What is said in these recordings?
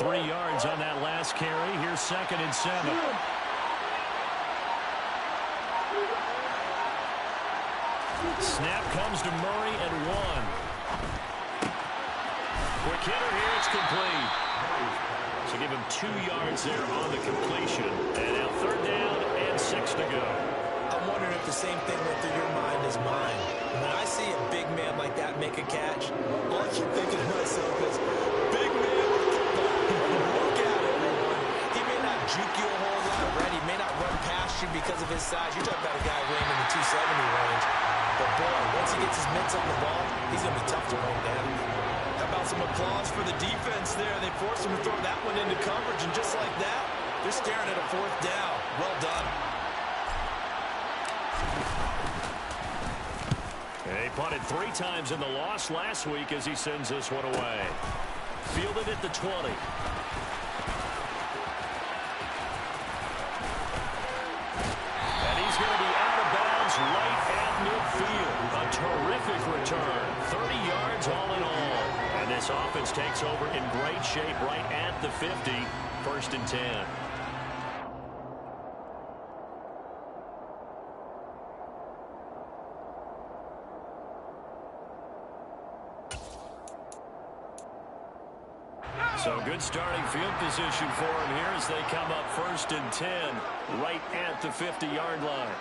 3 yards on that last carry. Here's 2nd and 7. Snap comes to Murray at 1. Quick hitter here. It's complete. So give him 2 yards there on the completion. And now 3rd down and 6 to go. I'm wondering if the same thing went through your mind as mine. When I see a big man like that make a catch, all I keep thinking to myself is, big man with the football. Look out, everyone. He may not juke you a whole lot, right? He may not run past you because of his size. You're talking about a guy weighing in the 270 range. But, boy, once he gets his mitts on the ball, he's going to be tough to bring down. How about some applause for the defense there? They forced him to throw that one into coverage, and just like that, they're staring at a 4th down. Well done. He punted 3 times in the loss last week as he sends this one away. Fielded at the 20. And he's going to be out of bounds right at midfield. A terrific return. 30 yards all in all. And this offense takes over in great shape right at the 50. 1st and 10. So good starting field position for him here as they come up 1st and 10 right at the 50-yard line.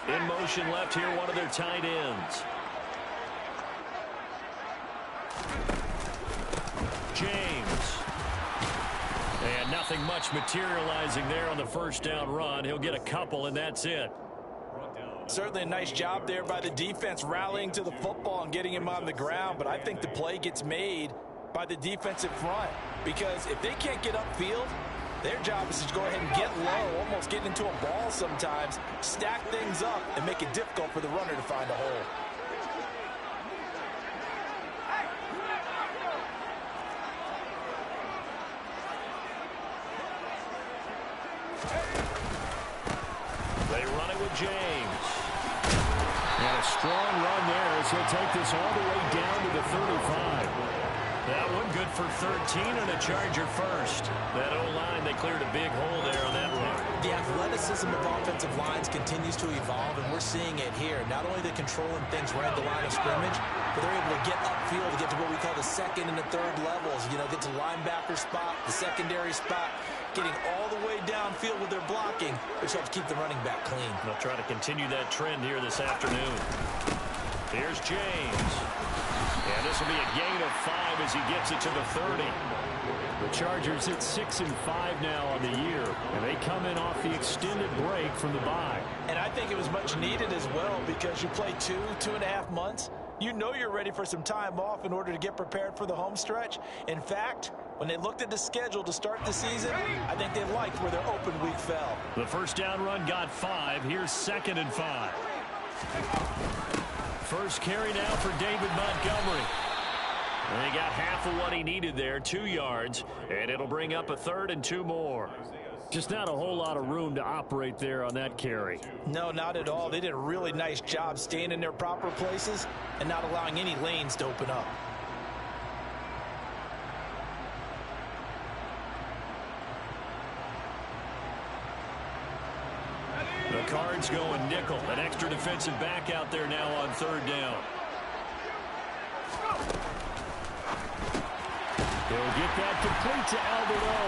In motion left here, one of their tight ends. James. And nothing much materializing there on the 1st down run. He'll get a couple, and that's it. Certainly a nice job there by the defense rallying to the football and getting him on the ground, but I think the play gets made by the defensive front because if they can't get upfield, their job is to go ahead and get low, almost get into a ball sometimes, stack things up, and make it difficult for the runner to find a hole. They run it with James. And a strong run there as he'll take this all the way down to the 35. That one good for 13 and a Charger first. That O-line, they cleared a big hole there on that run. The athleticism of offensive lines continues to evolve, and we're seeing it here. Not only are they controlling things right at the line of scrimmage, but they're able to get upfield to get to what we call the 2nd and the 3rd levels. You know, get to linebacker spot, the secondary spot, getting all the way downfield with their blocking, which helps keep the running back clean. They'll try to continue that trend here this afternoon. Here's James. And this will be a gain of 5 as he gets it to the 30. The Chargers hit 6 and 5 now on the year, and they come in off the extended break from the bye. And I think it was much needed as well because you play 2.5 months. You know you're ready for some time off in order to get prepared for the home stretch. In fact, when they looked at the schedule to start the season, I think they liked where their open week fell. The 1st down run got 5. Here's 2nd and 5. First carry now for David Montgomery. And he got half of what he needed there, 2 yards, and it'll bring up a 3rd and 2 more. Just not a whole lot of room to operate there on that carry. No, not at all. They did a really nice job staying in their proper places and not allowing any lanes to open up. The Cards going nickel. An extra defensive back out there now on 3rd down. He'll get that complete to Alberto.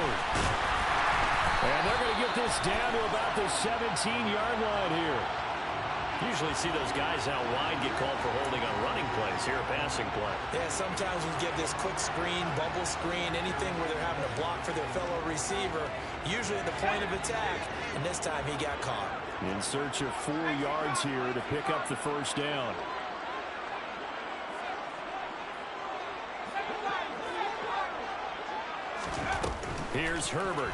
And they're going to get this down to about the 17-yard line here. Usually see those guys out wide get called for holding on running plays. Here, a passing play. Yeah, sometimes we get this quick screen, bubble screen, anything where they're having to block for their fellow receiver, usually at the point of attack, and this time he got caught. In search of 4 yards here to pick up the 1st down. Here's Herbert.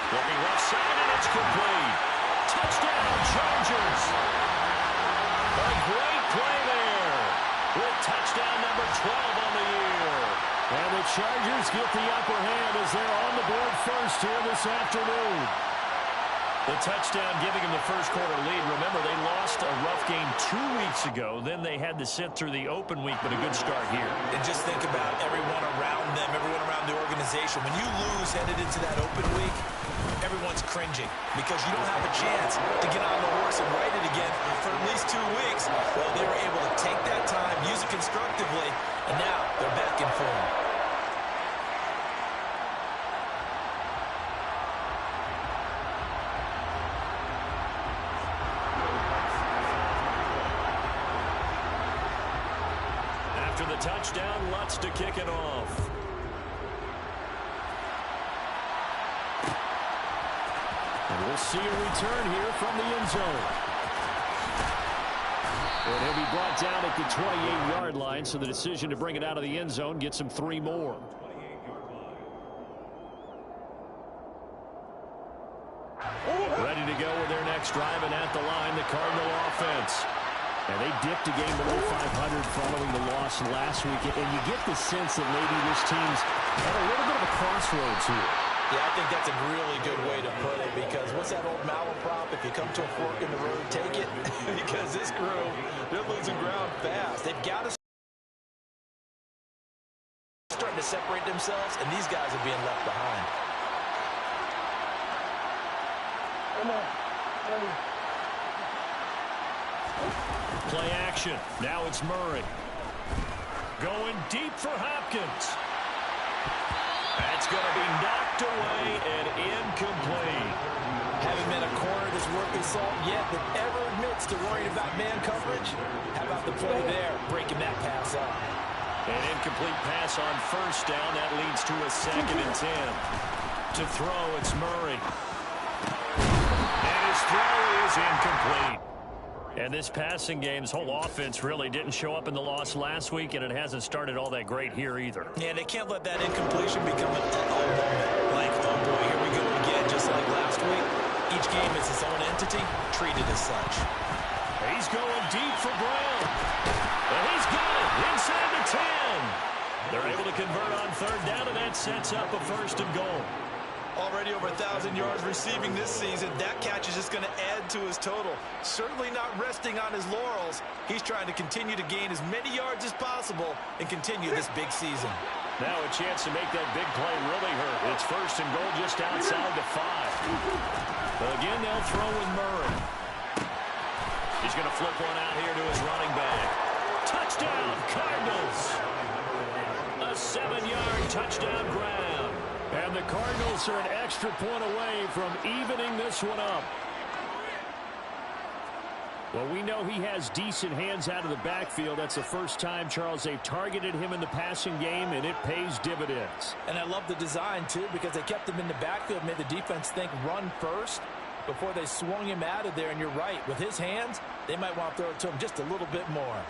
Looking left side, and it's complete. Touchdown, Chargers. A great play there with touchdown number 12 on the year. And the Chargers get the upper hand as they're on the board first here this afternoon. The touchdown giving him the first quarter lead. Remember, they lost a rough game 2 weeks ago. Then they had to sit through the open week, but a good start here. And just think about everyone around them, everyone around the organization. When you lose headed into that open week, everyone's cringing because you don't have a chance to get on the horse and ride it again for at least 2 weeks. Well, they were able to take that time, use it constructively, and now they're back in form. After the touchdown, Lutz to kick it off. And we'll see a return here from the end zone. And he'll be brought down at the 28-yard line, so the decision to bring it out of the end zone gets him 3 more. Ready to go with their next drive, and at the line, the Cardinal offense. And they dipped a game below 500 following the loss last week. And you get the sense that maybe this team's at a little bit of a crossroads here. Yeah, I think that's a really good way to put it, because what's that old malaprop? If you come to a fork in the road, take it. Because this crew, they're losing ground fast. They've got to start to separate themselves, and these guys are being left behind. Come on. Play action. Now it's Murray. Going deep for Hopkins. That's going to be knocked away and incomplete. Haven't been a corner that's worth his salt yet that ever admits to worrying about man coverage. How about the play there, breaking that pass up? An incomplete pass on first down. That leads to a 2nd and 10. To throw, it's Murray. And his throw is incomplete. And this passing game's whole offense really didn't show up in the loss last week, and it hasn't started all that great here either. Yeah, they can't let that incompletion become an moment. Like, oh boy, here we go again, just like last week. Each game is its own entity, treated as such. He's going deep for Brown. And he's got it inside the 10. They're able to convert on 3rd down, and that sets up a 1st and goal. Already over 1,000 yards receiving this season. That catch is just going to add to his total. Certainly not resting on his laurels. He's trying to continue to gain as many yards as possible and continue this big season. Now a chance to make that big play really hurt. It's 1st and goal just outside the 5. But again, they'll throw with Murray. He's going to flip one out here to his running back. Touchdown, Cardinals! A 7-yard touchdown grab. And the Cardinals are an extra point away from evening this one up. Well, we know he has decent hands out of the backfield. That's the first time, Charles, they've targeted him in the passing game, and it pays dividends. And I love the design, too, because they kept him in the backfield, made the defense think run first before they swung him out of there. And you're right, with his hands, they might want to throw it to him just a little bit more.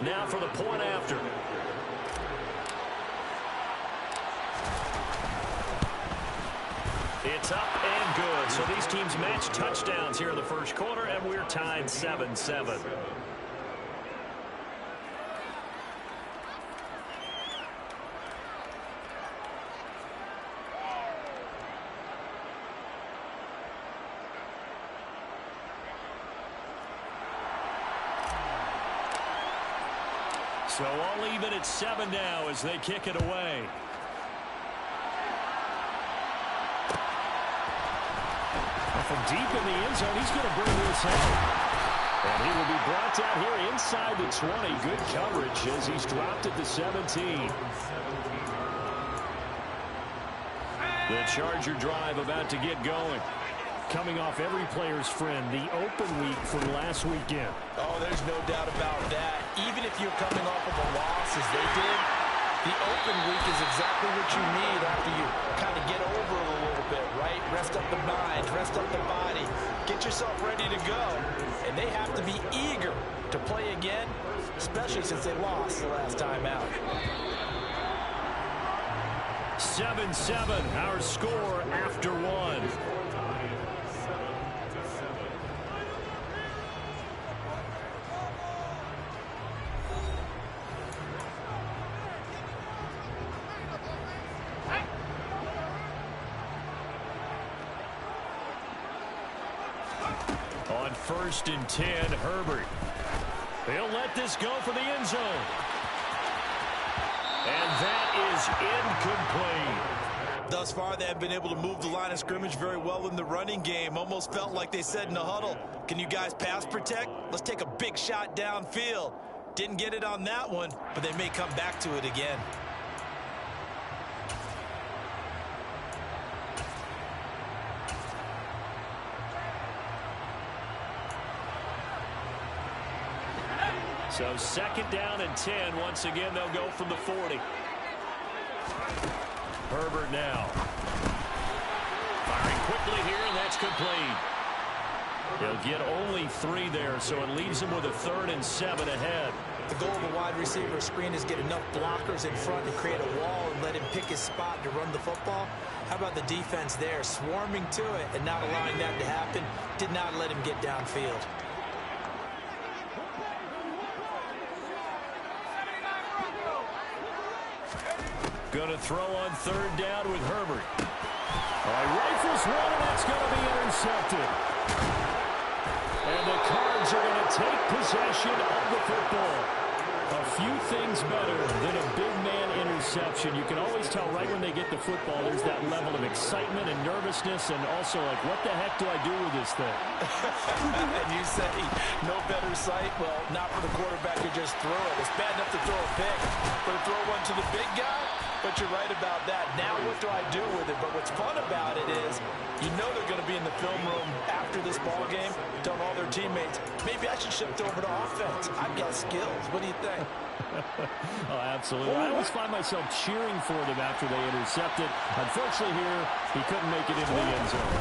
Now for the point after. It's up and good. So these teams match touchdowns here in the first quarter, and we're tied 7-7. So all even at 7 now as they kick it away. From deep in the end zone, he's going to bring this home. And he will be brought down here inside the 20. Good coverage as he's dropped at the 17. The Charger drive about to get going. Coming off every player's friend, the open week from last weekend. Oh, there's no doubt about that. Even if you're coming off of a loss as they did, the open week is exactly what you need after you kind of get over it a little bit, right? Rest up the mind, rest up the body, get yourself ready to go. And they have to be eager to play again, especially since they lost the last time out. 7-7, our score after 1. On 1st and 10, Herbert. He'll let this go for the end zone. And that is incomplete. Thus far, they have been able to move the line of scrimmage very well in the running game. Almost felt like they said in the huddle, can you guys pass protect? Let's take a big shot downfield. Didn't get it on that one, but they may come back to it again. So 2nd down and 10. Once again, they'll go from the 40. Herbert now. Firing quickly here, and that's complete. He'll get only 3 there, so it leaves him with a 3rd and 7 ahead. The goal of a wide receiver screen is get enough blockers in front to create a wall and let him pick his spot to run the football. How about the defense there, swarming to it and not allowing that to happen? Did not let him get downfield. Going to throw on 3rd down with Herbert. Rifles one, and that's going to be intercepted. And the Cards are going to take possession of the football. A few things better than a big man interception. You can always tell right when they get the football, there's that level of excitement and nervousness, and also like, what the heck do I do with this thing? And you say, no better sight? Well, not for the quarterback who just threw it. It's bad enough to throw a pick, but to throw one to the big guy? But you're right about that. Now what do I do with it? But what's fun about it is you know they're going to be in the film room after this ball game telling all their teammates, maybe I should shift over to offense. I've got skills. What do you think? Oh, absolutely. I always find myself cheering for them after they intercept it. Unfortunately here, he couldn't make it into the end zone.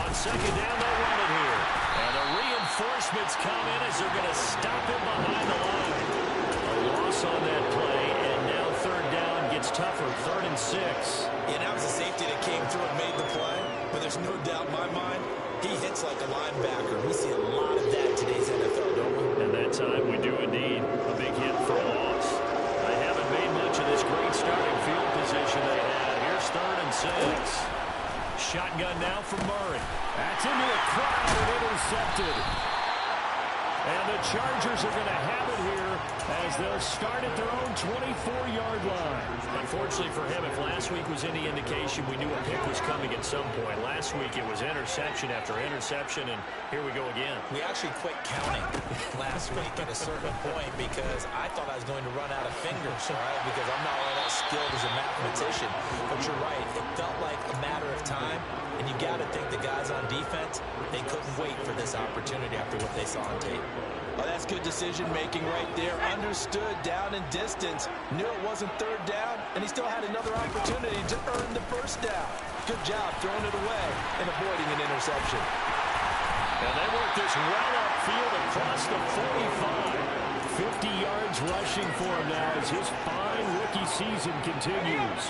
On 2nd down, they'll run it here. And the reinforcements come in as they're going to stop him behind the line. A loss on that play, and now 3rd down gets tougher. 3rd and 6. Yeah, that was a safety that came through and made the play. But there's no doubt in my mind, he hits like a linebacker. We see a lot of that in today's NFL, don't we? And that time we do indeed. A big hit for a loss. They haven't made much of this great starting field position they had. Here's 3rd and 6. Shotgun now from Murray. That's into the crowd and intercepted. And the Chargers are going to have it here as they'll start at their own 24-yard line. Unfortunately for him, if last week was any indication, we knew a pick was coming at some point. Last week it was interception after interception, and here we go again. We actually quit counting last week at a certain point because I thought I was going to run out of fingers, all right, because I'm not all that skilled as a mathematician. But you're right. It felt like a matter of time, and you got to think the guys on defense, they couldn't wait for this opportunity after what they saw on tape. Oh, that's good decision-making right there. Understood down and distance. Knew it wasn't 3rd down, and he still had another opportunity to earn the 1st down. Good job throwing it away and avoiding an interception. And they work this well upfield across the 45. 50 yards rushing for him now as his fine rookie season continues.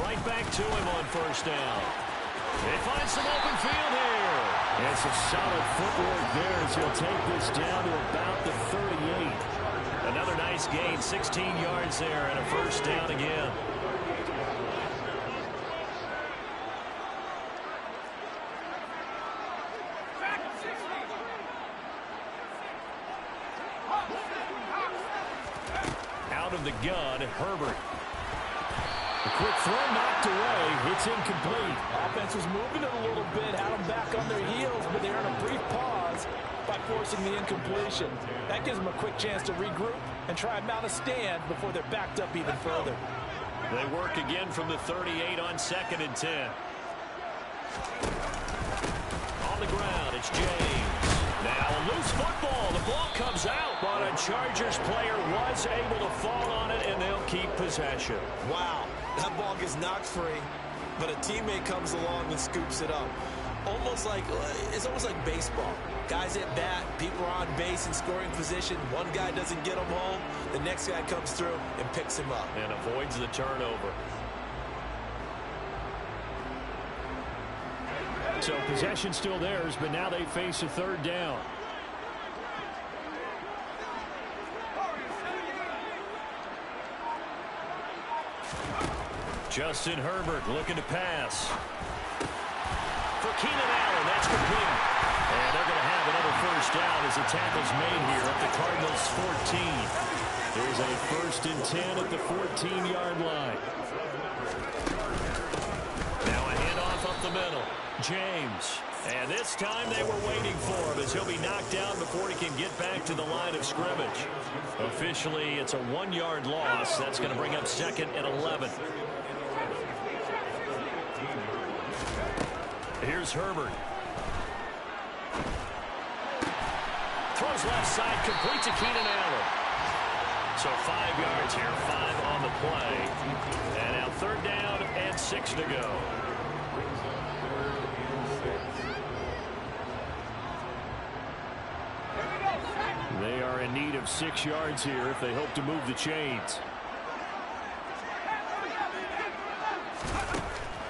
Right back to him on 1st down. They find some open field here. And some solid footwork there as he'll take this down to about the 38. Another nice gain, 16 yards there, and a 1st down again. Out of the gun, Herbert. A quick throw knocked away. It's incomplete. Offense was moving it a little bit, had them back on their heels, but they're in a brief pause by forcing the incompletion. That gives them a quick chance to regroup and try and mount a stand before they're backed up even further. They work again from the 38 on 2nd and 10. On the ground, it's James. Now a loose football. The ball comes out, but a Chargers player was able to fall on it, and they'll keep possession. Wow, that ball gets knocked free, but a teammate comes along and scoops it up. It's almost like baseball. Guys at bat, people are on base in scoring position. One guy doesn't get him home. The next guy comes through and picks him up. And avoids the turnover. So possession still theirs, but now they face a 3rd down. Justin Herbert looking to pass. For Keenan Allen, that's complete. And they're going to have another first down as the tackle's made here at the Cardinals' 14. There's a 1st and 10 at the 14-yard line. Now a handoff up the middle. James. And this time they were waiting for him as he'll be knocked down before he can get back to the line of scrimmage. Officially, it's a 1-yard loss. That's going to bring up 2nd and 11. Here's Herbert. Throws left side, complete to Keenan Allen. So 5 yards here, 5 on the play. And now 3rd down and 6 to go. They are in need of 6 yards here if they hope to move the chains.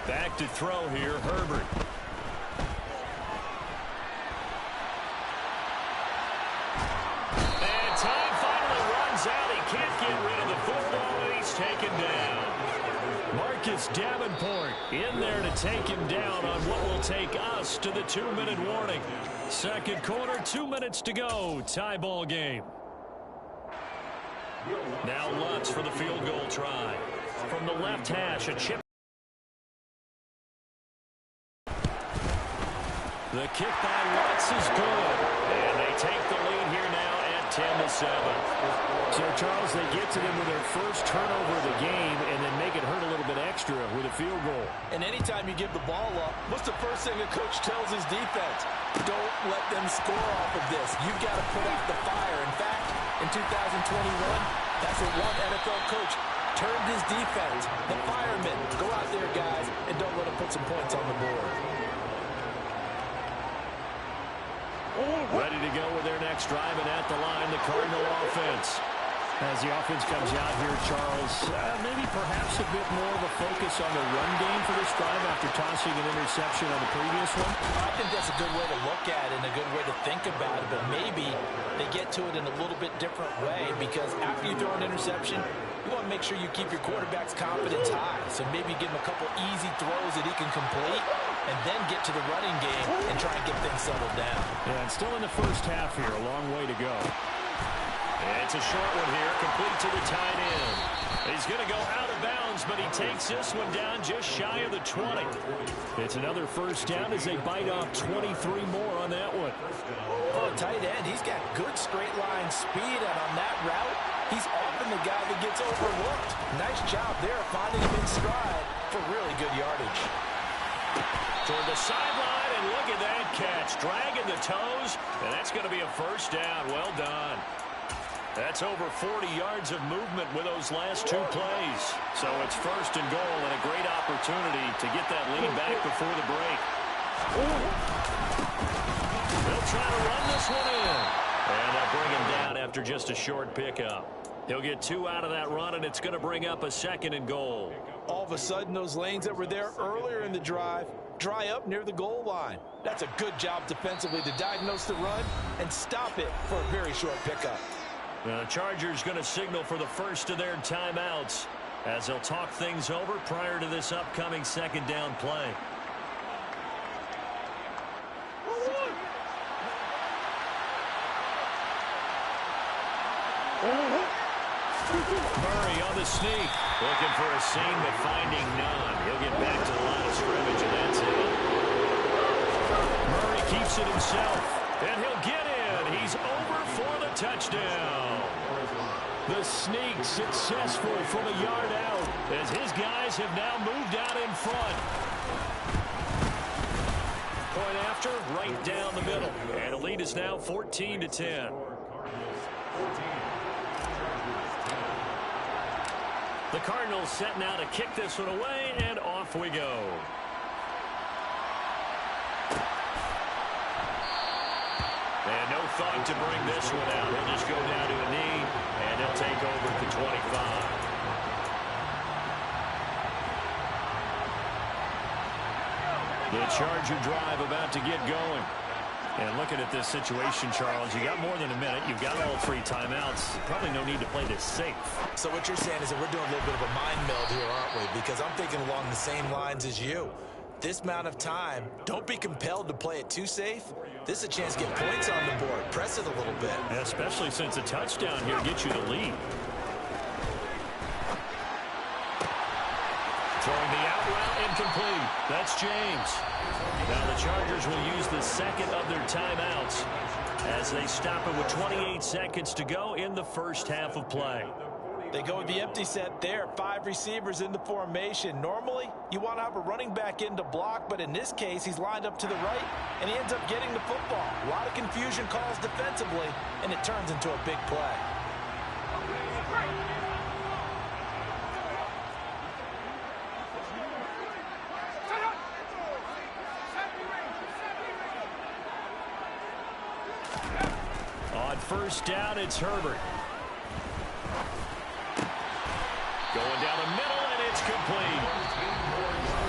Back to throw here, Herbert. And time finally runs out. He can't get rid of the football, and he's taken down. Marcus Davenport in there to take him down on what will take us to the 2-minute warning. 2nd quarter, 2 minutes to go. Tie ball game. Now Lutz for the field goal try. From the left hash, a chip. The kick by Lutz is good. And they take the lead here now at 10-7. So, Charles, they get to them with their first turnover of the game and then make it hurt a little bit extra with a field goal. And anytime you give the ball up, what's the first thing a coach tells his defense? Don't let them score off of this. You've got to put out the fire. In fact, in 2021, that's what one NFL coach turned his defense. The firemen. Go out there, guys, and don't let them put some points on the board. Ready to go with their next drive, and at the line, the Cardinal offense. As the offense comes out here, Charles, maybe perhaps a bit more of a focus on the run game for this drive after tossing an interception on the previous one. I think that's a good way to look at it and a good way to think about it, but maybe they get to it in a little bit different way because after you throw an interception, you want to make sure you keep your quarterback's confidence high. So maybe give him a couple easy throws that he can complete and then get to the running game and try and get things settled down. Yeah, and still in the first half here, a long way to go. And it's a short one here, complete to the tight end. He's going to go out of bounds, but he takes this one down just shy of the 20. It's another first down as they bite off 23 more on that one. Oh, tight end, he's got good straight line speed, and on that route, he's often the guy that gets overlooked. Nice job there finding him in stride for really good yardage. Toward the sideline, and look at that catch. Dragging the toes, and that's going to be a first down. Well done. That's over 40 yards of movement with those last 2 plays. So it's 1st and goal and a great opportunity to get that lead back before the break. They'll try to run this one in. And they'll bring him down after just a short pickup. He'll get 2 out of that run, and it's going to bring up a 2nd and goal. All of a sudden, those lanes that were there earlier in the drive dry up near the goal line. That's a good job defensively to diagnose the run and stop it for a very short pickup. The Chargers going to signal for the first of their timeouts as they'll talk things over prior to this upcoming 2nd down play. Murray on the sneak, looking for a seam but finding none. He'll get back to the line of scrimmage, and that's it. Murray keeps it himself, and he'll get in. He's over for the touchdown. The sneak successful from a yard out as his guys have now moved out in front. Point after, right down the middle. And the lead is now 14-10. The Cardinals set now to kick this one away, and off we go. And no thought to bring this one out. He'll just go down to a knee, and he'll take over at the 25. The Charger drive about to get going. And looking at this situation, Charles, you got more than a minute. You've got all 3 timeouts. Probably no need to play this safe. So what you're saying is that we're doing a little bit of a mind meld here, aren't we? Because I'm thinking along the same lines as you. This amount of time, don't be compelled to play it too safe. This is a chance to get points on the board. Press it a little bit. Especially since a touchdown here gets you the lead. Throwing the out route incomplete. That's James. Now the Chargers will use the second of their timeouts as they stop it with 28 seconds to go in the first half of play. They go with the empty set there. 5 receivers in the formation. Normally, you want to have a running back in to block, but in this case, he's lined up to the right, and he ends up getting the football. A lot of confusion calls defensively, and it turns into a big play. On first down, it's Herbert. Going down the middle, and it's complete.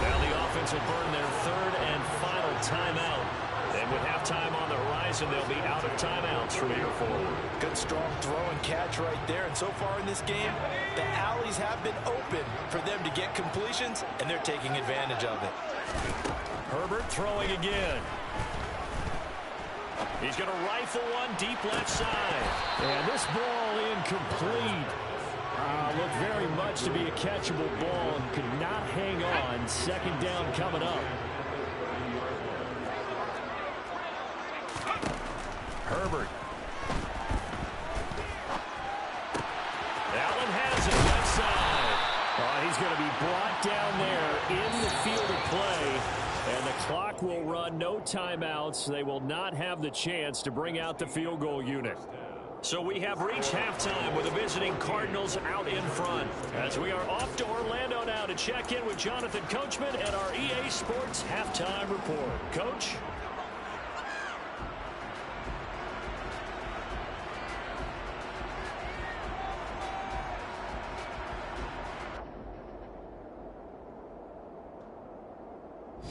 Now the offense will burn their 3rd and final timeout. And with halftime on the horizon, they'll be out of timeouts from here forward. Good, strong throw and catch right there. And so far in this game, the alleys have been open for them to get completions, and they're taking advantage of it. Herbert throwing again. He's going to rifle one deep left side. And this ball incomplete. Looked very much to be a catchable ball and could not hang on. Second down coming up. Herbert. Allen has it left side. He's going to be brought down there in the field of play. And the clock will run. No timeouts. They will not have the chance to bring out the field goal unit. So we have reached halftime with the visiting Cardinals out in front. As we are off to Orlando now to check in with Jonathan Coachman at our EA Sports Halftime Report. Coach?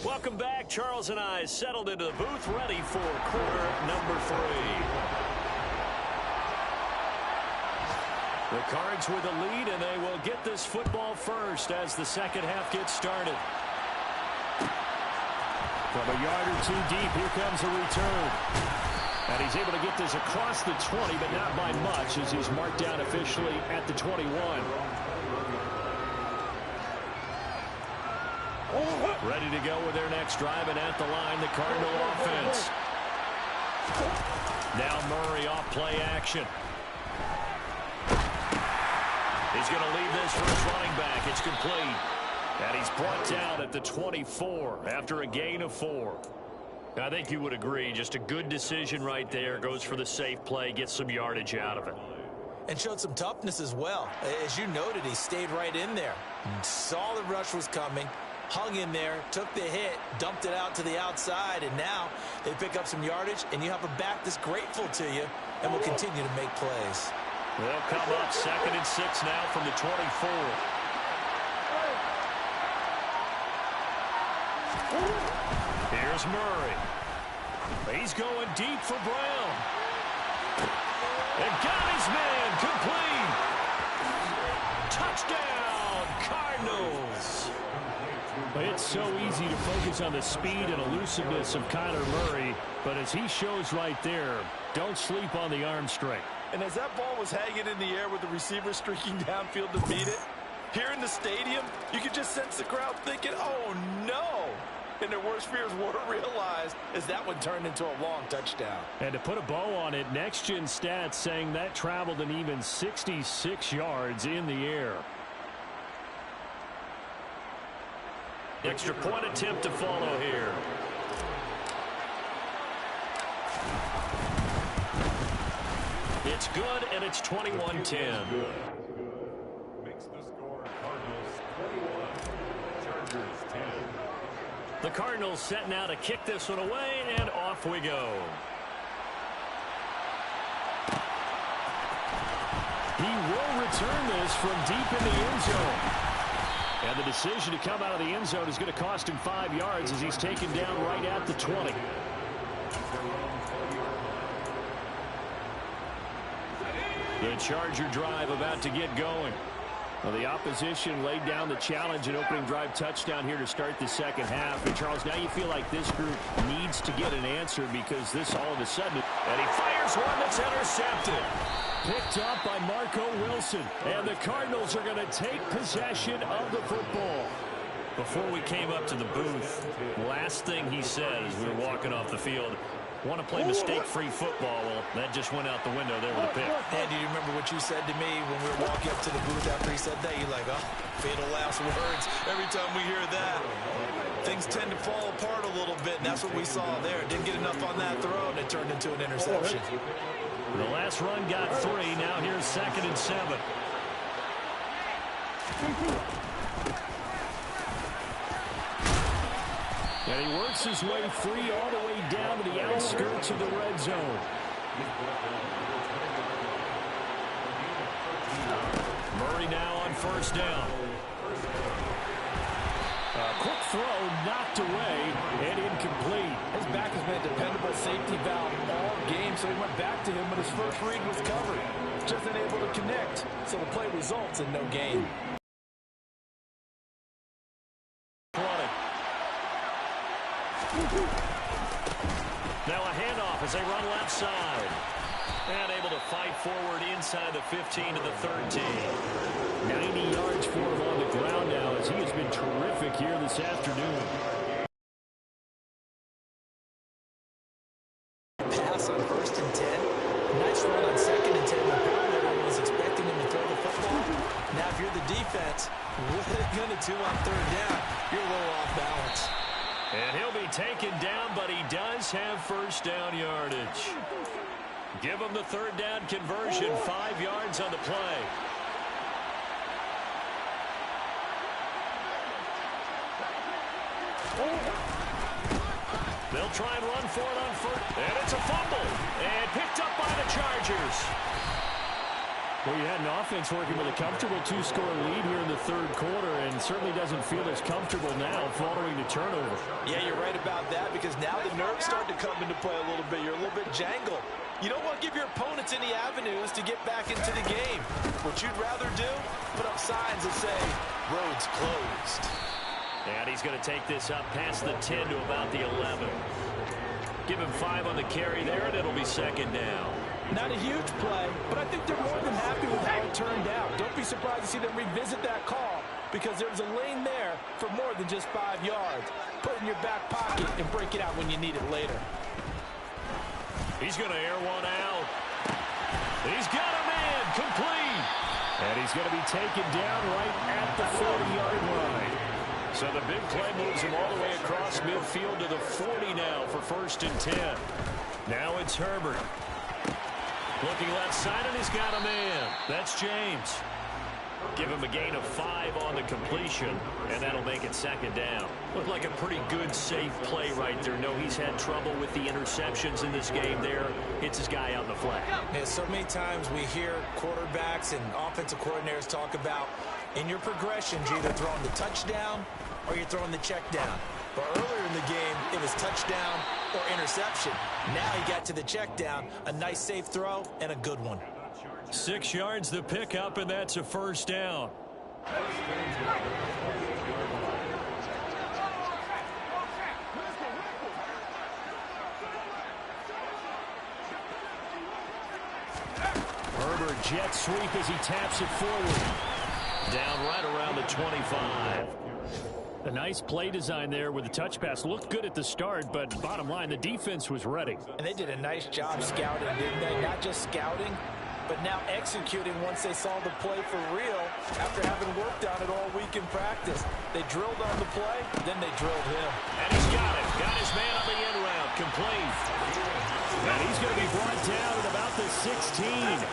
Welcome back. Charles and I settled into the booth, ready for quarter number 3. The Cards with a lead, and they will get this football first as the second half gets started. From a yard or 2 deep, here comes a return. And he's able to get this across the 20, but not by much as he's marked down officially at the 21. Ready to go with their next drive, and at the line, the Cardinal offense. Now Murray off play action. He's going to leave this for his running back. It's complete. And he's brought down at the 24 after a gain of 4. I think you would agree. Just a good decision right there. Goes for the safe play, gets some yardage out of it. And showed some toughness as well. As you noted, he stayed right in there. Saw the rush was coming, hung in there, took the hit, dumped it out to the outside, and now they pick up some yardage, and you have a back that's grateful to you and will continue to make plays. They'll come up 2nd and 6 now from the 24. Here's Murray. He's going deep for Brown. And got his man complete. Touchdown, Cardinals. It's so easy to focus on the speed and elusiveness of Kyler Murray, but as he shows right there, don't sleep on the arm strength. And as that ball was hanging in the air with the receiver streaking downfield to beat it, here in the stadium, you could just sense the crowd thinking, oh, no. And their worst fears were realized as that one turned into a long touchdown. And to put a bow on it, Next Gen Stats saying that traveled an even 66 yards in the air. Extra point attempt to follow here. It's good, and it's 21-10. Makes the score Cardinals 21, Chargers 10. The Cardinals set now to kick this one away, and off we go. He will return this from deep in the end zone. And the decision to come out of the end zone is going to cost him 5 yards as he's taken down right at the 20. The Charger drive about to get going. Well, the opposition laid down the challenge and opening drive touchdown here to start the second half. And, Charles, now you feel like this group needs to get an answer because this all of a sudden. And he fires one that's intercepted. Picked up by Marco Wilson. And the Cardinals are going to take possession of the football. Before we came up to the booth, last thing he said as we were walking off the field, want to play mistake-free football. Well, that just went out the window there with a pick. And do you remember what you said to me when we were walking up to the booth after he said that? You're like, oh, fatal last words. Every time we hear that, things tend to fall apart a little bit, and that's what we saw there. Didn't get enough on that throw, and it turned into an interception. The last run got 3. Now here's 2nd and 7. And he works his way free all the way down to the outskirts of the red zone. Murray now on 1st down. A quick throw knocked away and incomplete. His back has been a dependable safety valve all game, so he went back to him when his first read was covered. Just unable to connect, so the play results in no gain. Now a handoff as they run left side. And able to fight forward inside the 15 to the 13. 90 yards for him on the ground now as he has been terrific here this afternoon. Pass on 1st and 10. Nice run on 2nd and 10. Everyone was expecting him to throw the football. Now if you're the defense, what are they going to do on 3rd down? You're a little off balance. And he'll be taken down, but he does have 1st down yardage. Give him the 3rd down conversion, 5 yards on the play. They'll try and run for it on 1st. And it's a fumble. And picked up by the Chargers. Well, you had an offense working with a comfortable 2-score lead here in the 3rd quarter and certainly doesn't feel as comfortable now following the turnover. Yeah, you're right about that because now the nerves start to come into play a little bit. You're a little bit jangled. You don't want to give your opponents any avenues to get back into the game. What you'd rather do, put up signs that say, roads closed. And he's going to take this up past the 10 to about the 11. Give him 5 on the carry there, and it'll be 2nd down. Not a huge play, but I think they're more than happy with how it turned out. Don't be surprised to see them revisit that call because there's a lane there for more than just 5 yards. Put it in your back pocket and break it out when you need it later. He's going to air one out. He's got a man complete. And he's going to be taken down right at the 40-yard line. So the big play moves him all the way across midfield to the 40 now for 1st and 10. Now it's Herbert. Looking left side, and he's got a man. That's James. Give him a gain of 5 on the completion, and that'll make it 2nd down. Looked like a pretty good, safe play right there. No, he's had trouble with the interceptions in this game there. Hits his guy out in the flat. Yeah, so many times we hear quarterbacks and offensive coordinators talk about in your progressions, you're either throwing the touchdown or you're throwing the check down. But earlier in the game, it was touchdown or interception. Now he got to the check down, a nice safe throw, and a good one. 6 yards the pickup, and that's a 1st down. Herbert jet sweep as he taps it forward. Down right around the 25. A nice play design there with the touch pass. Looked good at the start, but bottom line, the defense was ready. And they did a nice job scouting, didn't they? Not just scouting, but now executing once they saw the play for real after having worked on it all week in practice. They drilled on the play, then they drilled him. And he's got it. Got his man on the end round. Complete. And he's going to be brought down at about the 16.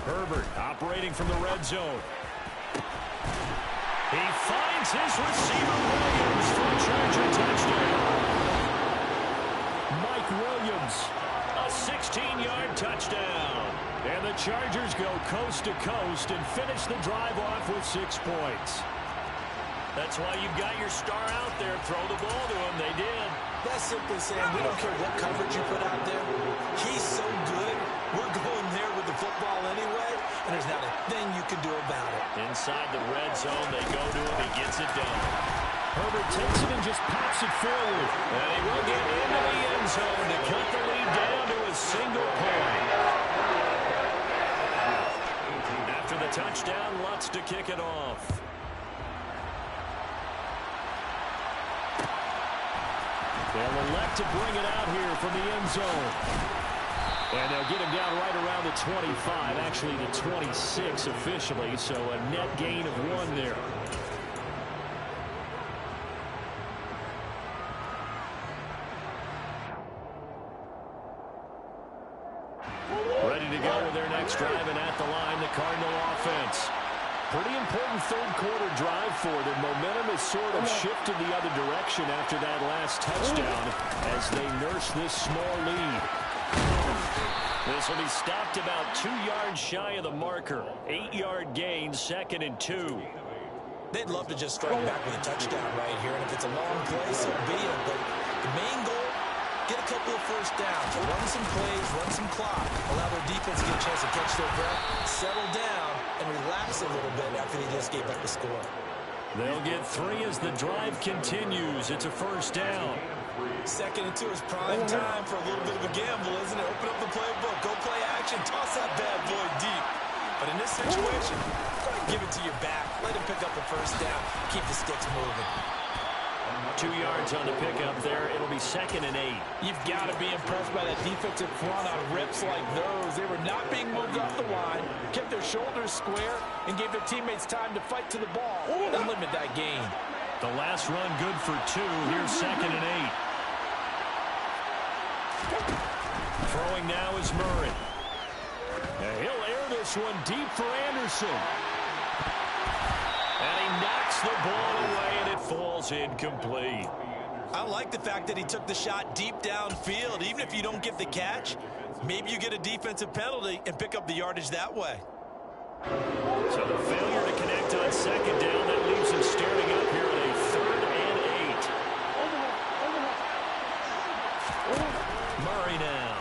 Herbert operating from the red zone. He finds his receiver Williams for a Charger touchdown. Mike Williams. A 16-yard touchdown. And the Chargers go coast to coast and finish the drive off with 6 points. That's why you've got your star out there. Throw the ball to him. They did. That's simply saying we don't care what coverage you put out there. He's so good. We're going there with the football anyway, and there's not a thing you can do about it. Inside the red zone, they go to him. He gets it done. Herbert takes it and just pops it forward. And he will get into the end zone to cut the lead down to a single point. After the touchdown, Lutz to kick it off. They'll elect to bring it out here from the end zone. And they'll get him down right around the 25, actually the 26 officially, so a net gain of 1 there. Ready to go with their next drive, and at the line, the Cardinal offense. Pretty important third-quarter drive for them. Momentum has sort of shifted the other direction after that last touchdown as they nurse this small lead. This will be stopped about 2 yards shy of the marker. 8-yard gain, 2nd and 2. They'd love to just strike back with a touchdown right here, and if it's a long play, so be it. But the main goal, get a couple of first downs, run some plays, run some clock, allow their defense to get a chance to catch their breath, settle down, and relax a little bit after they just gave up the score. They'll get 3 as the drive continues. It's a first down. 2nd and 2 is prime time for a little bit of a gamble, isn't it? Open up the playbook, go play action, toss that bad boy deep. But in this situation, give it to your back, let him pick up the first down, keep the sticks moving. 2 yards on the pickup there. It'll be 2nd and 8. You've got to be impressed by that defensive front on rips like those. They were not being moved off the line, kept their shoulders square, and gave their teammates time to fight to the ball and limit that gain. The last run good for 2. Here's 2nd and 8. Throwing now is Murray. And he'll air this one deep for Anderson. And he knocks the ball away, and it falls incomplete. I like the fact that he took the shot deep downfield. Even if you don't get the catch, maybe you get a defensive penalty and pick up the yardage that way. So the failure to connect on 2nd down, that leaves him staring up here at a 3rd and 8. Murray now.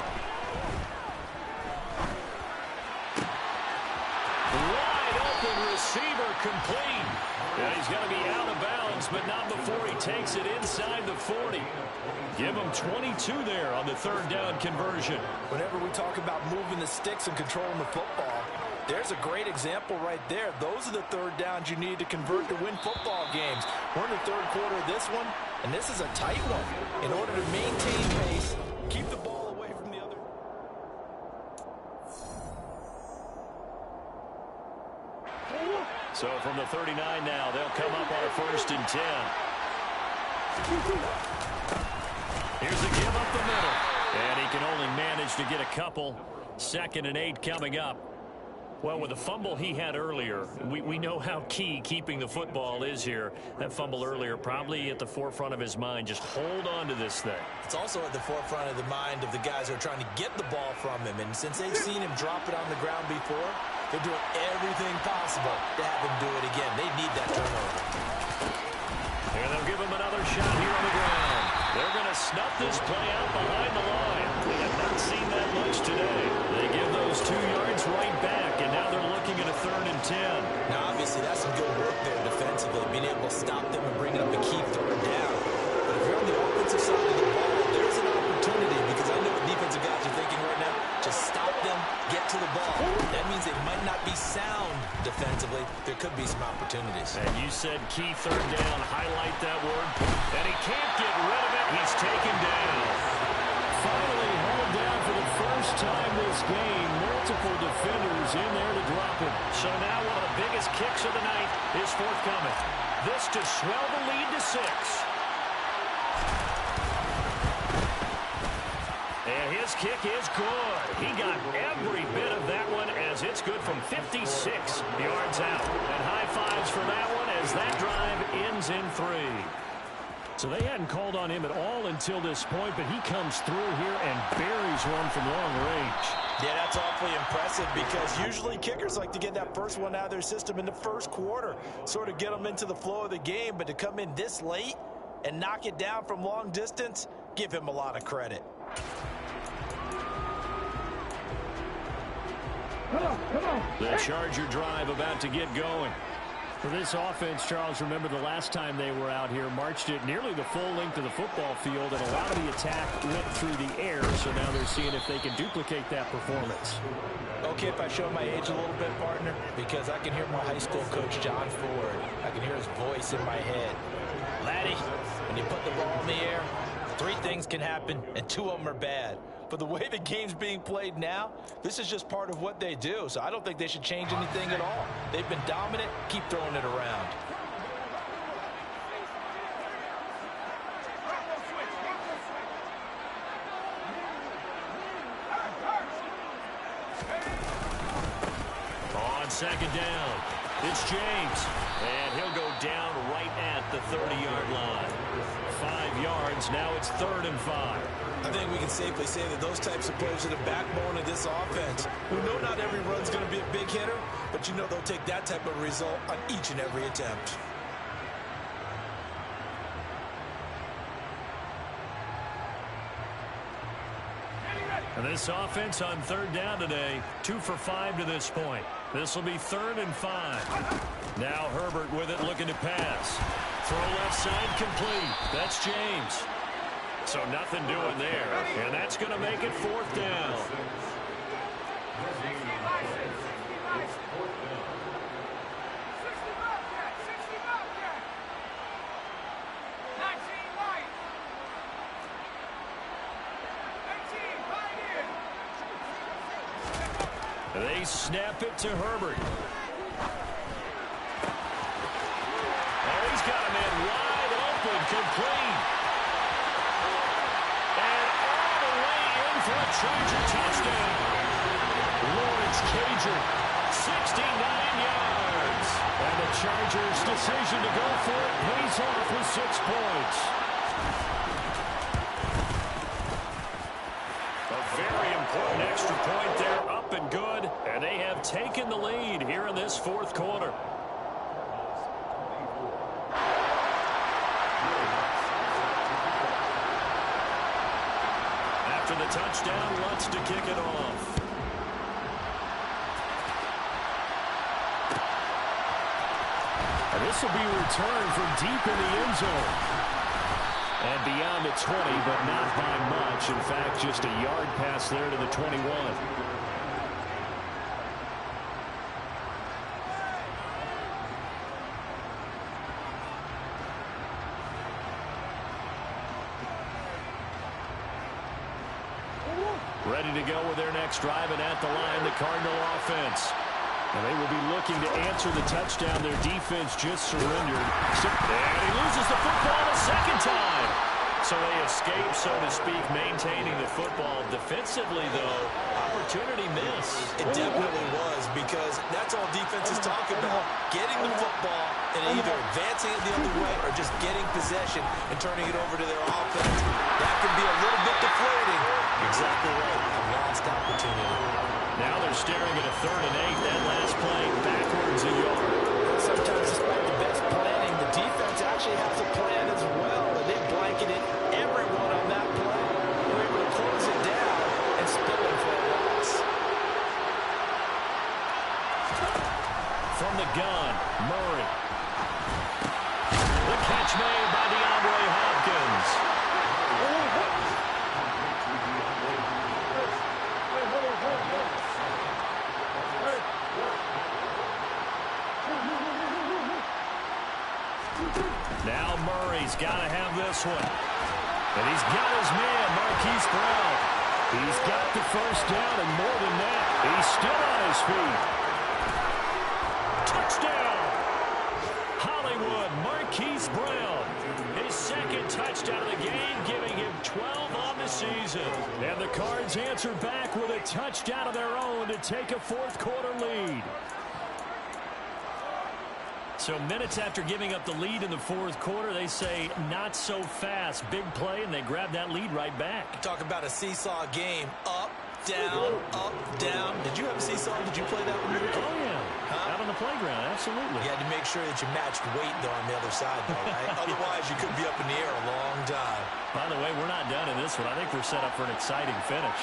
Wide open receiver complete. And he's going to be out of bounds, but not before he takes it inside the 40. Give him 22 there on the 3rd down conversion. Whenever we talk about moving the sticks and controlling the football, there's a great example right there. Those are the 3rd downs you need to convert to win football games. We're in the 3rd quarter of this one, and this is a tight one. In order to maintain pace, keep the ball away from the other. So from the 39 now, they'll come up on a 1st and 10. Here's the give up the middle. And he can only manage to get a couple. 2nd and 8 coming up. Well, with the fumble he had earlier, we know how key keeping the football is here. That fumble earlier probably at the forefront of his mind. Just hold on to this thing. It's also at the forefront of the mind of the guys who are trying to get the ball from him. And since they've seen him drop it on the ground before, they're doing everything possible to have him do it again. They need that turnover. And they'll give him another shot here on the ground. They're going to snuff this play out behind the line. We have not seen that much today. They give those 2 yards right back, and now they're looking at a 3rd and 10. Now, obviously, that's some good work there defensively, being able to stop them and bring up a key 3rd down. But if you're on the offensive side of the ball, there's an opportunity, because I know what defensive guys are thinking right now. Just stop them, get to the ball. That means they might not be sound defensively. There could be some opportunities. And you said key 3rd down. Highlight that word. And he can't get rid of it. He's taken down. Finally hauled down for the first time this game. Multiple defenders in there to drop him. So now one of the biggest kicks of the night is forthcoming. This to swell the lead to 6. And his kick is good. He got every bit of that one as it's good from 56 yards out. And high fives for that one as that drive ends in 3. So they hadn't called on him at all until this point, but he comes through here and buries one from long range. Yeah, that's awfully impressive because usually kickers like to get that first one out of their system in the 1st quarter, sort of get them into the flow of the game, but to come in this late and knock it down from long distance, give him a lot of credit. The Charger drive about to get going. For this offense, Charles, remember the last time they were out here, marched it nearly the full length of the football field, and a lot of the attack went through the air, so now they're seeing if they can duplicate that performance. Okay, if I show my age a little bit, partner, because I can hear my high school coach, John Ford. I can hear his voice in my head. Laddie, when you put the ball in the air, 3 things can happen, and 2 of them are bad. But the way the game's being played now, this is just part of what they do. So I don't think they should change anything at all. They've been dominant. Keep throwing it around. On second down, it's James. And he'll go down right at the 30-yard line. 5 yards, now it's 3rd and 5. I think we can safely say that those types of players are the backbone of this offense. We know not every run's going to be a big hitter, but you know they'll take that type of result on each and every attempt. And this offense on 3rd down today, 2 for 5 to this point. This will be 3rd and 5. Now Herbert with it, looking to pass. Throw left side complete. That's James. So nothing doing there. And that's going to make it 4th down. They snap it to Herbert. Oh, he's got a man wide open, complete. And all the way in for a Charger touchdown. Lawrence Cager, 69 yards. And the Chargers' decision to go for it pays off with 6 points. A very important extra point there, up and good. And they have taken the lead here in this 4th quarter. After the touchdown, Lutz to kick it off. And this will be returned from deep in the end zone. And beyond the 20, but not by much. In fact, just a yard pass there to the 21. Ready to go with their next drive, and at the line, the Cardinal offense. And they will be looking to answer the touchdown their defense just surrendered. And he loses the football a second time. So they escape, so to speak, maintaining the football. Defensively, though, opportunity miss. It definitely was, because that's all defenses talk about. Getting the football and either advancing it the other way or just getting possession and turning it over to their offense. That can be a little bit deflating. Exactly right. A lost opportunity. Now they're staring at a 3rd and 8. That last play backwards a yard. Sometimes, despite the best planning, the defense actually has a plan as well. And they blanketed everyone on that play. They were able to close it down and spill it for a loss. From the gun, Murray. The catch made by DeAndre Hopkins. Now Murray's got to have this one. And he's got his man, Marquise Brown. He's got the 1st down, and more than that, he's still on his feet. Touchdown! Hollywood, Marquise Brown. His 2nd touchdown of the game, giving him 12 on the season. And the Cards answer back with a touchdown of their own to take a 4th quarter lead. So minutes after giving up the lead in the 4th quarter, they say not so fast. Big play, and they grab that lead right back. Talk about a seesaw game. Up, down, up, down. Did you ever see something? Did you play that one? Oh, yeah. Out on the playground, absolutely. You had to make sure that you matched weight, though, on the other side, though, right? Otherwise, you could be up in the air a long time. By the way, we're not done in this one. I think we're set up for an exciting finish.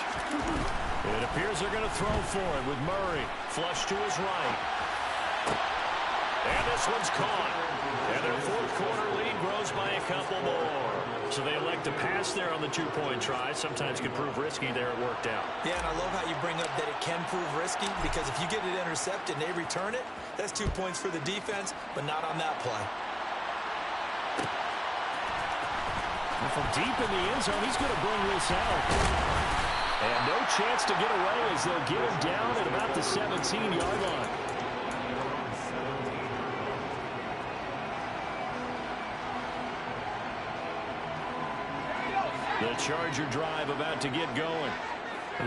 It appears they're going to throw for it with Murray. Flush to his right. And this one's caught. And their fourth quarter lead grows by a couple more. So they elect to pass there on the two-point try. Sometimes can prove risky. There it worked out. Yeah, and I love how you bring up that it can prove risky, because if you get it intercepted and they return it, that's 2 points for the defense, but not on that play. And from deep in the end zone, he's going to bring this out. And no chance to get away as they'll get him down at about the 17-yard line. The Charger drive about to get going.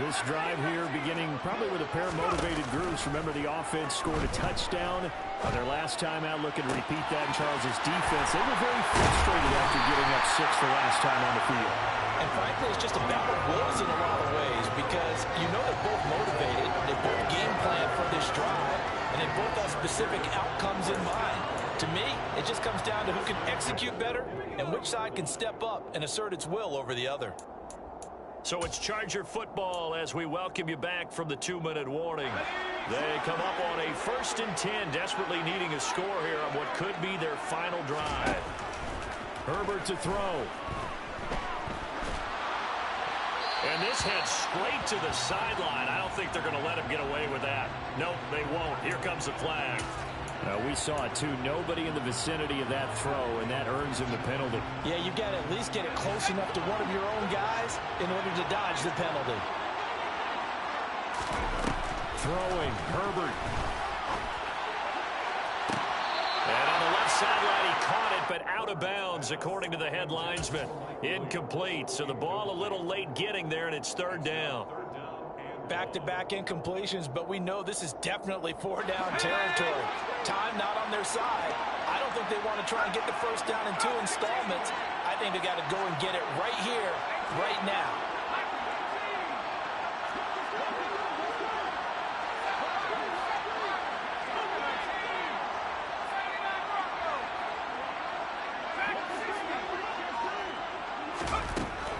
This drive here beginning probably with a pair of motivated groups. Remember, the offense scored a touchdown on their last time out. Looking to repeat that in Charles's defense. They were very frustrated after giving up 6 the last time on the field. And frankly, it's just a battle of wills in a lot of ways, because you know they're both motivated, they both game plan for this drive, and they both have specific outcomes in mind. To me, it just comes down to who can execute better and which side can step up and assert its will over the other. So it's Charger football as we welcome you back from the 2-minute warning. They come up on a 1st and 10, desperately needing a score here on what could be their final drive. Herbert to throw. And this heads straight to the sideline. I don't think they're going to let him get away with that. Nope, they won't. Here comes the flag. We saw it, too. Nobody in the vicinity of that throw, and that earns him the penalty. Yeah, you got to at least get it close enough to one of your own guys in order to dodge the penalty. Throwing, Herbert. And on the left sideline, he caught it, but out of bounds, according to the head linesman. Incomplete, so the ball a little late getting there, and it's 3rd down. Back-to-back incompletions, but we know this is definitely 4-down territory. Time not on their side. I don't think they want to try and get the first down in 2 installments. I think they got to go and get it right here, right now.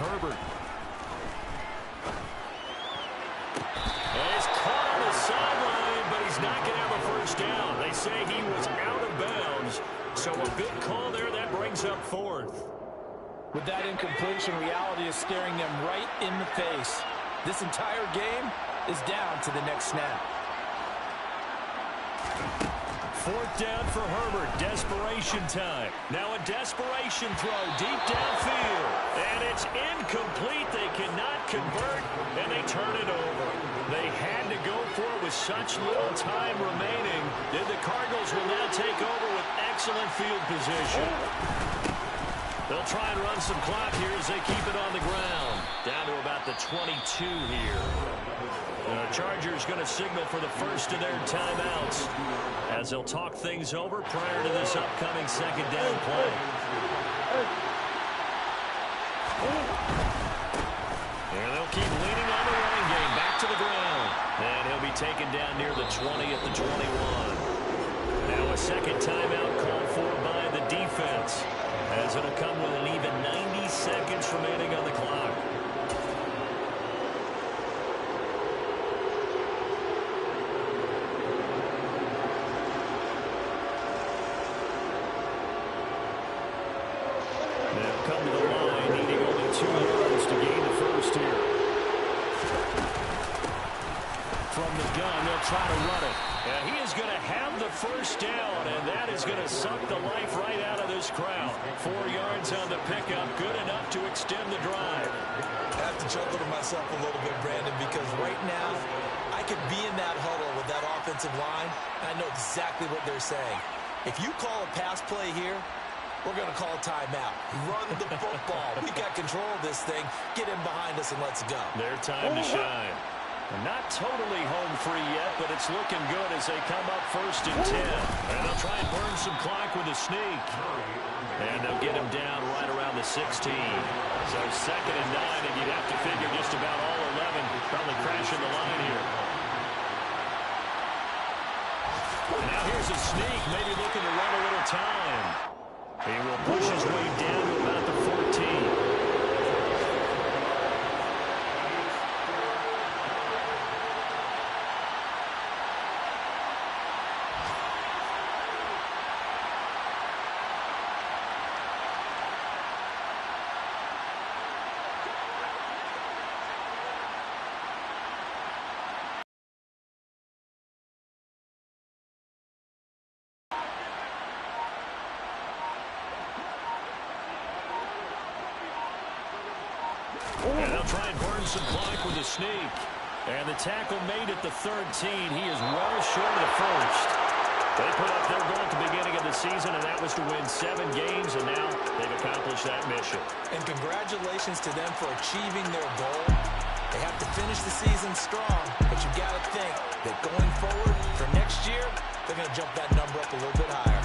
Herbert. He's caught on the sideline, but he's not going to have a first down. They say he was out of bounds, so a good call there. That brings up 4th. With that incompletion, reality is staring them right in the face. This entire game is down to the next snap. 4th down for Herbert. Desperation time. Now a desperation throw deep downfield. And it's incomplete. They cannot convert, and they turn it over. They had to go for it with such little time remaining. Then the Cardinals will now take over with excellent field position. They'll try and run some clock here as they keep it on the ground. Down to about the 22 here. The Chargers going to signal for the first of their timeouts as they'll talk things over prior to this upcoming 2nd down play. And they'll keep leaning on the running game. Back to the ground. And he'll be taken down near the 20 at the 21. Now a 2nd timeout called for by the defense, as it'll come with an even 90 seconds remaining on the clock. They'll come to the line, needing only 2 yards to gain the first here. From the gun, they'll try to run it. And he is going to have the first down, and that is going to suck the life right out of this crowd. 4 yards on the pickup, good enough to extend the drive. I have to chuckle to myself a little bit, Brandon, because right now I could be in that huddle with that offensive line, and I know exactly what they're saying. If you call a pass play here, we're going to call a timeout. Run the football. We got control of this thing. Get in behind us and let's go. Their time to shine. Not totally home free yet, but it's looking good as they come up 1st and 10. And they'll try and burn some clock with a sneak. And they'll get him down right around the 16. So 2nd and 9, and you'd have to figure just about all 11 probably crashing the line here. And now here's a sneak, maybe looking to run a little time. He will push his way down to about the 14. And they'll try and burn some clock with a sneak. And the tackle made at the 13. He is well short of the first. They put up their goal at the beginning of the season, and that was to win 7 games, and now they've accomplished that mission. And congratulations to them for achieving their goal. They have to finish the season strong, but you got to think that going forward for next year, they're going to jump that number up a little bit higher.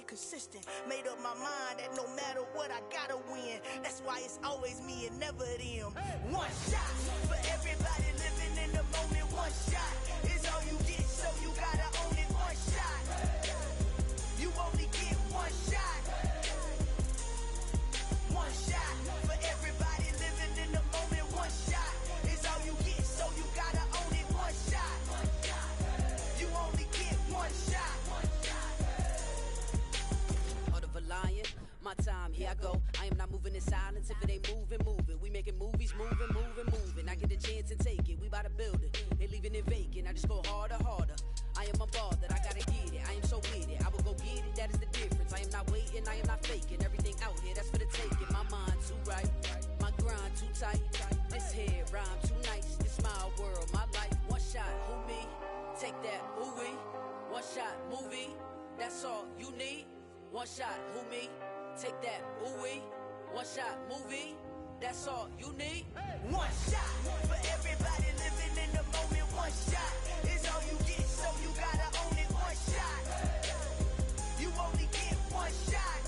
Consistent, made up my mind that no matter what I gotta win. That's why it's always me and never them. One shot for everybody living in the moment. One shot is all you get, so you gotta own it. One shot, you only get one shot. One shot for everybody living in the moment. One shot is all you get, so you gotta own it. One shot, you only get one shot. Lion, my time, here I go. I am not moving in silence. If it ain't moving, moving. We making movies, moving, moving, moving. I get a chance and take it. We bout to build it. They leaving it vacant. I just go harder, harder. I am a ball that I gotta get it. I am so with it. I will go get it. That is the difference. I am not waiting. I am not faking. Everything out here, that's for the taking. My mind too right. My grind too tight. This head rhyme too nice. This my world, my life. One shot, who me? Take that, who we? One shot, movie. That's all you need. One shot, who me? Take that, ooh wee. One shot, movie. That's all you need. One shot for everybody living in the moment. One shot is all you get, so you gotta own it. One shot, you only get one shot.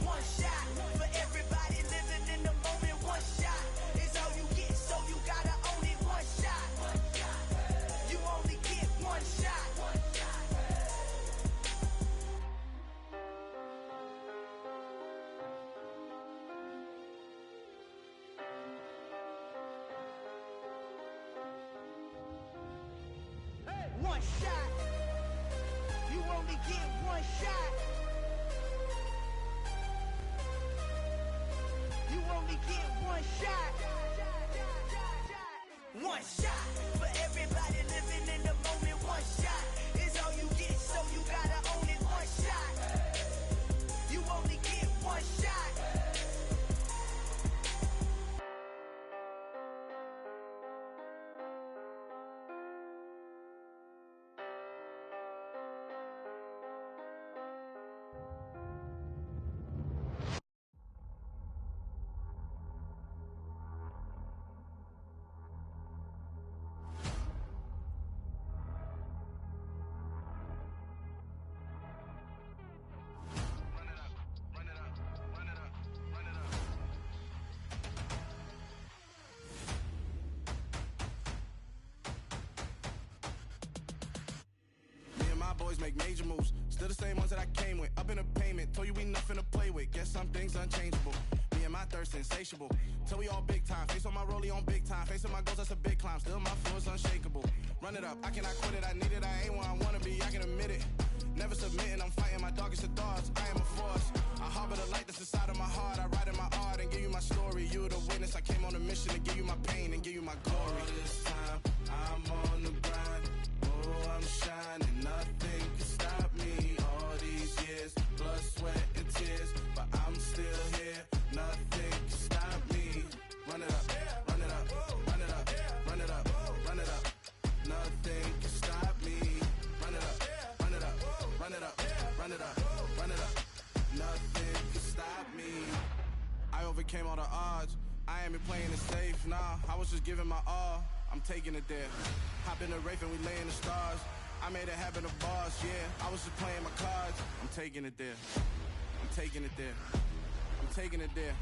One shot for everybody living in the moment. One shot is all you get, so you gotta own it. One shot, you only get one shot. One shot. You only get one shot. You only get one shot. One shot for everybody living in the moment. One shot is all you get, so you gotta own it. One shot. You only get one shot. always make major moves. Still the same ones that I came with. Up in the payment, told you we nothing to play with. Guess some things unchangeable. Me and my thirst insatiable. Till we all big time. Face on my rollie on big time. Facing my goals, that's a big climb. Still my flow is unshakable. Run it up, I cannot quit it. I need it, I ain't where I wanna be, I can admit it. Never submitting, I'm fighting my darkest of thoughts. I am a force. I harbor the light that's inside of my heart. I write in my art and give you my story. You the witness. I came on a mission to give you my pain and give you my glory. All this time, I'm on the grind. Oh, I'm shining. Nothing can stop me. All these years, blood, sweat, and tears, but I'm still here. Nothing can stop me. Run it up, run it up, run it up, run it up, run it up. Nothing can stop me. Run it up, run it up, run it up, run it up, run it up. Nothing can stop me. I overcame all the odds. I ain't been playing it safe, nah. I was just giving my all. I'm taking it there. Hop in the Wraith and we lay in the stars. I made it happen to boss, yeah. I was just playing my cards. I'm taking it there. I'm taking it there. I'm taking it there.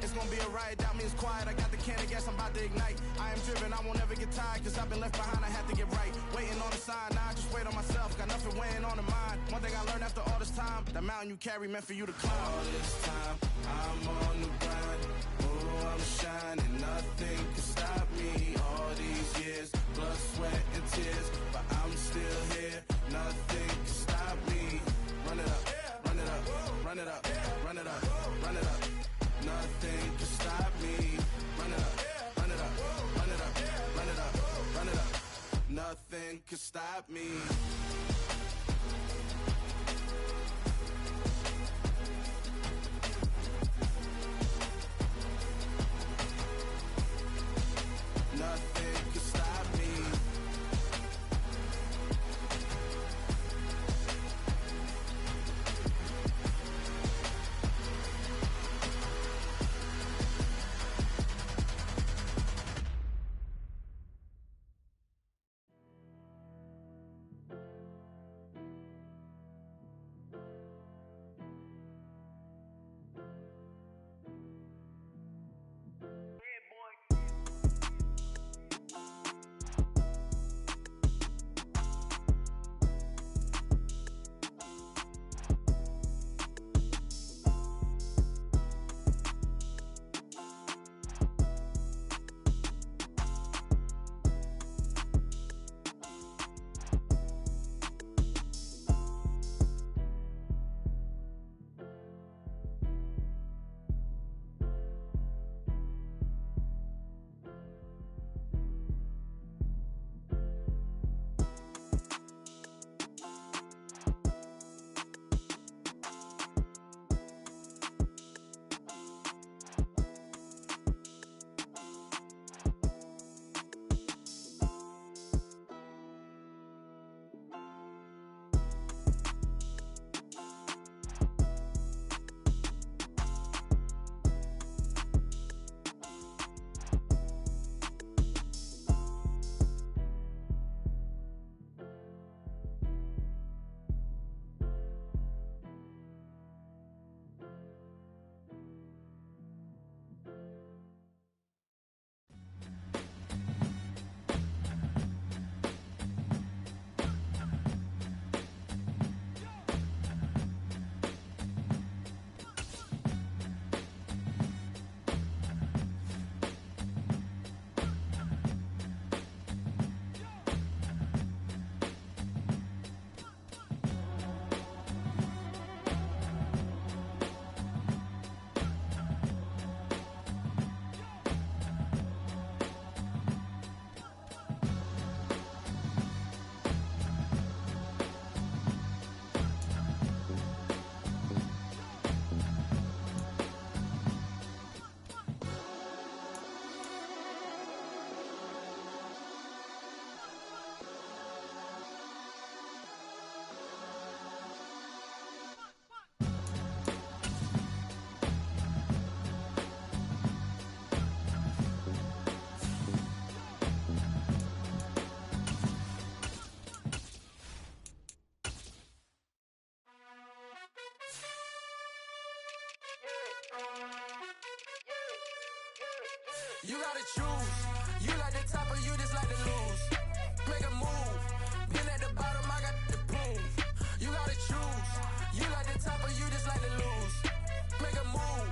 It's gonna be a riot, doubt me it's quiet. I got the can of gas, I'm about to ignite. I am driven, I won't ever get tired, cause I've been left behind, I have to get right. Waiting on the sign, now I just wait on myself. Got nothing weighing on the mind. One thing I learned after all this time, the mountain you carry meant for you to climb. All this time, I'm on the grind. Oh, I'm shining, nothing can stop me. All these years, blood, sweat, and tears, but I'm still here. Nothing can stop me. Run it up, run it up, run it up, run it up, run it up. Nothing can stop me. Run it up, run it up, run it up, run it up, run it up. Nothing can stop me. Nothing can stop me. You gotta choose. You like the top or you just like to lose. Make a move. Been at the bottom, I got the boom. You gotta choose. You like the top or you just like to lose. Make a move.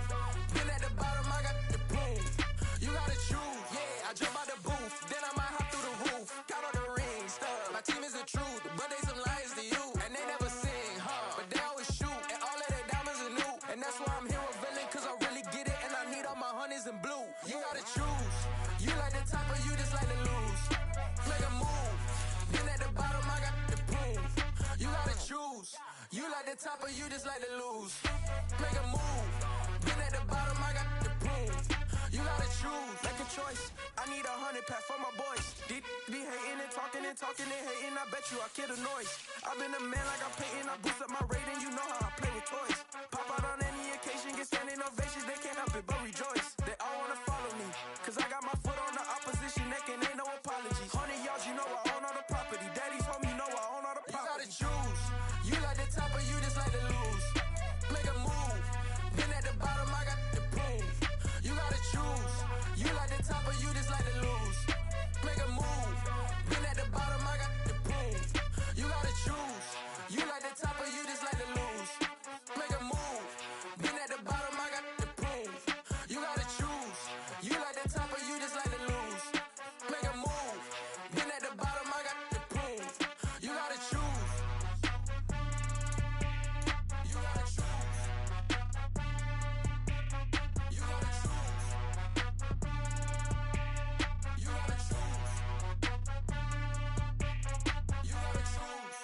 Been at the bottom, I got the boom. You gotta choose. Yeah, I jump out the booth. Then I might hop through the roof. Count on the rings, stuff. My team is the truth, but they some liars to you. And they never sing, huh? But they always shoot. And all of their diamonds are new. And that's why I'm here with Villain, cause I really get it. And I need all my honeys in blue. You gotta choose. You like the top or you just like to lose. Make a move. Been at the bottom, I got the boom. You gotta choose. You like the top or you just like to lose. Make a move. Been at the bottom, I got the boom. You gotta choose. Make a choice. I need 100 pack for my boys. Be hating and talking and hating. I bet you I kill the noise. I've been a man like I'm painting. I boost up my rating. You know how I play with toys. Pop out on any occasion, get standing ovations. They can't help it but rejoice. They all wanna follow me, cause I got my foot on the opposition neck and ain't no apologies. 100 yards, you know I own all the property. Daddy's home, you know I own all the property. You gotta choose. You like the top or you just like to lose. Make a move. Been at the bottom, I got the boom. You gotta choose. You like the top or you just like to lose. Make a move. Been at the bottom, I got the boom. You gotta choose. You like the top or you just like to lose. Make a move. Been at the bottom, I got the boom. You gotta choose. You like the top or you just like to lose. Make a move. Been at the bottom, I got the boom. You gotta choose. You gotta choose. You gotta choose. You gotta choose. You gotta choose.